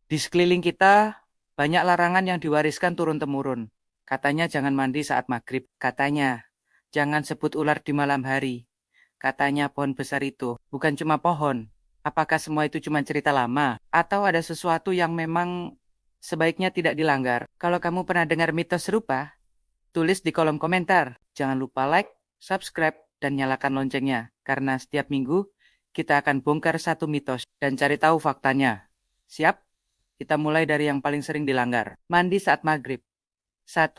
Di sekeliling kita banyak larangan yang diwariskan turun-temurun. Katanya jangan mandi saat maghrib. Katanya jangan sebut ular di malam hari. Katanya pohon besar itu bukan cuma pohon. Apakah semua itu cuma cerita lama? Atau ada sesuatu yang memang sebaiknya tidak dilanggar? Kalau kamu pernah dengar mitos serupa, tulis di kolom komentar. Jangan lupa like, subscribe, dan nyalakan loncengnya. Karena setiap minggu kita akan bongkar satu mitos dan cari tahu faktanya. Siap? Kita mulai dari yang paling sering dilanggar. Mandi saat maghrib. 1.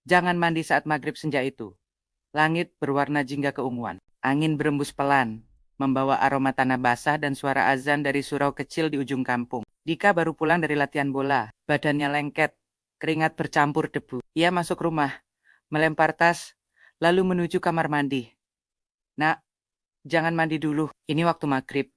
Jangan mandi saat maghrib senja itu. Langit berwarna jingga keunguan. Angin berembus pelan, membawa aroma tanah basah dan suara azan dari surau kecil di ujung kampung. Dika baru pulang dari latihan bola. Badannya lengket, keringat bercampur debu. Ia masuk rumah, melempar tas, lalu menuju kamar mandi. Nak, jangan mandi dulu. Ini waktu maghrib.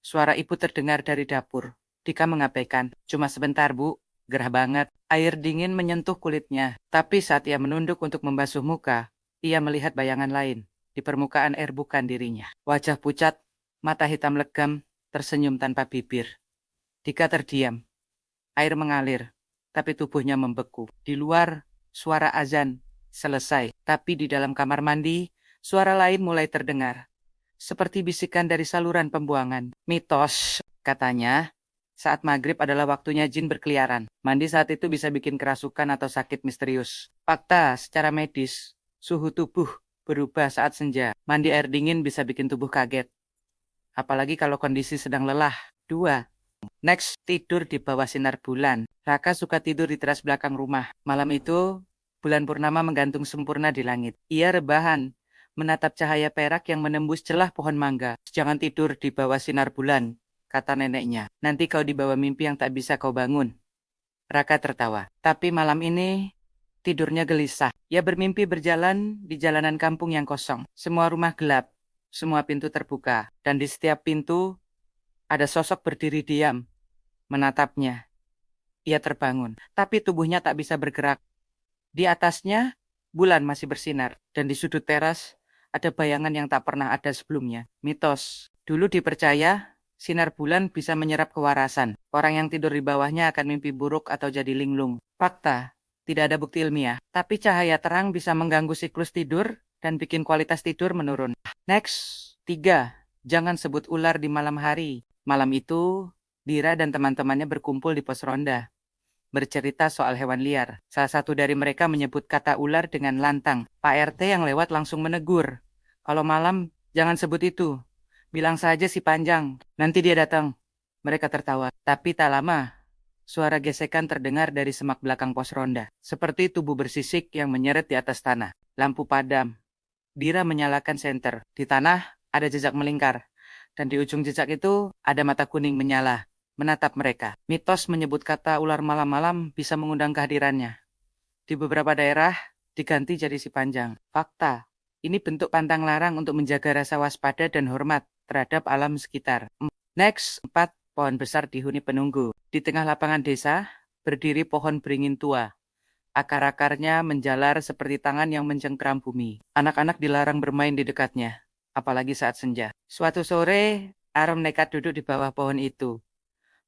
Suara ibu terdengar dari dapur. Dika mengabaikan. Cuma sebentar, Bu. Gerah banget. Air dingin menyentuh kulitnya. Tapi saat ia menunduk untuk membasuh muka, ia melihat bayangan lain. Di permukaan air bukan dirinya. Wajah pucat, mata hitam legam, tersenyum tanpa bibir. Dika terdiam. Air mengalir, tapi tubuhnya membeku. Di luar, suara azan selesai. Tapi di dalam kamar mandi, suara lain mulai terdengar. Seperti bisikan dari saluran pembuangan. Mitos, katanya, saat maghrib adalah waktunya jin berkeliaran. Mandi saat itu bisa bikin kerasukan atau sakit misterius. Fakta, secara medis, suhu tubuh berubah saat senja. Mandi air dingin bisa bikin tubuh kaget. Apalagi kalau kondisi sedang lelah. 2. Next, tidur di bawah sinar bulan. Raka suka tidur di teras belakang rumah. Malam itu, bulan purnama menggantung sempurna di langit. Ia rebahan, menatap cahaya perak yang menembus celah pohon mangga. Jangan tidur di bawah sinar bulan, kata neneknya. Nanti kau dibawa mimpi yang tak bisa kau bangun. Raka tertawa. Tapi malam ini, tidurnya gelisah. Ia bermimpi berjalan di jalanan kampung yang kosong. Semua rumah gelap, semua pintu terbuka. Dan di setiap pintu, ada sosok berdiri diam, menatapnya. Ia terbangun, tapi tubuhnya tak bisa bergerak. Di atasnya, bulan masih bersinar. Dan di sudut teras, ada bayangan yang tak pernah ada sebelumnya. Mitos. Dulu dipercaya, sinar bulan bisa menyerap kewarasan. Orang yang tidur di bawahnya akan mimpi buruk atau jadi linglung. Fakta. Tidak ada bukti ilmiah. Tapi cahaya terang bisa mengganggu siklus tidur dan bikin kualitas tidur menurun. Next. 3. Jangan sebut ular di malam hari. Malam itu, Dira dan teman-temannya berkumpul di pos ronda, bercerita soal hewan liar. Salah satu dari mereka menyebut kata ular dengan lantang. Pak RT yang lewat langsung menegur. Kalau malam, jangan sebut itu. Bilang saja si Panjang, nanti dia datang. Mereka tertawa. Tapi tak lama, suara gesekan terdengar dari semak belakang pos ronda. Seperti tubuh bersisik yang menyeret di atas tanah. Lampu padam. Dira menyalakan senter. Di tanah, ada jejak melingkar. Dan di ujung jejak itu, ada mata kuning menyala, menatap mereka. Mitos menyebut kata ular malam-malam bisa mengundang kehadirannya. Di beberapa daerah, diganti jadi si Panjang. Fakta, ini bentuk pantang larang untuk menjaga rasa waspada dan hormat terhadap alam sekitar. Next, 4. Pohon besar dihuni penunggu. Di tengah lapangan desa, berdiri pohon beringin tua. Akar-akarnya menjalar seperti tangan yang mencengkeram bumi. Anak-anak dilarang bermain di dekatnya, apalagi saat senja. Suatu sore, Aram nekat duduk di bawah pohon itu,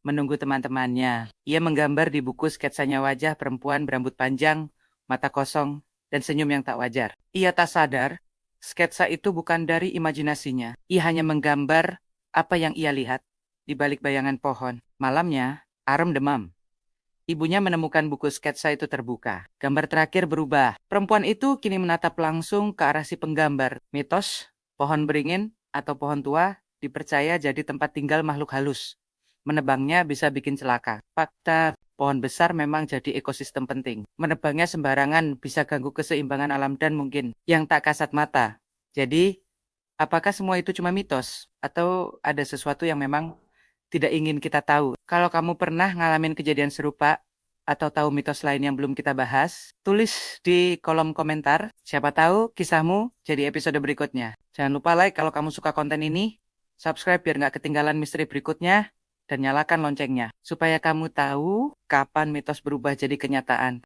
menunggu teman-temannya. Ia menggambar di buku sketsanya wajah perempuan berambut panjang, mata kosong, dan senyum yang tak wajar. Ia tak sadar, sketsa itu bukan dari imajinasinya. Ia hanya menggambar apa yang ia lihat di balik bayangan pohon. Malamnya, Aram demam. Ibunya menemukan buku sketsa itu terbuka. Gambar terakhir berubah. Perempuan itu kini menatap langsung ke arah si penggambar. Mitos, pohon beringin atau pohon tua dipercaya jadi tempat tinggal makhluk halus. Menebangnya bisa bikin celaka. Fakta, pohon besar memang jadi ekosistem penting. Menebangnya sembarangan bisa ganggu keseimbangan alam dan mungkin yang tak kasat mata. Jadi, apakah semua itu cuma mitos? Atau ada sesuatu yang memang tidak ingin kita tahu? Kalau kamu pernah ngalamin kejadian serupa atau tahu mitos lain yang belum kita bahas, tulis di kolom komentar. Siapa tahu kisahmu jadi episode berikutnya. Jangan lupa like kalau kamu suka konten ini, subscribe biar nggak ketinggalan misteri berikutnya, dan nyalakan loncengnya supaya kamu tahu kapan mitos berubah jadi kenyataan.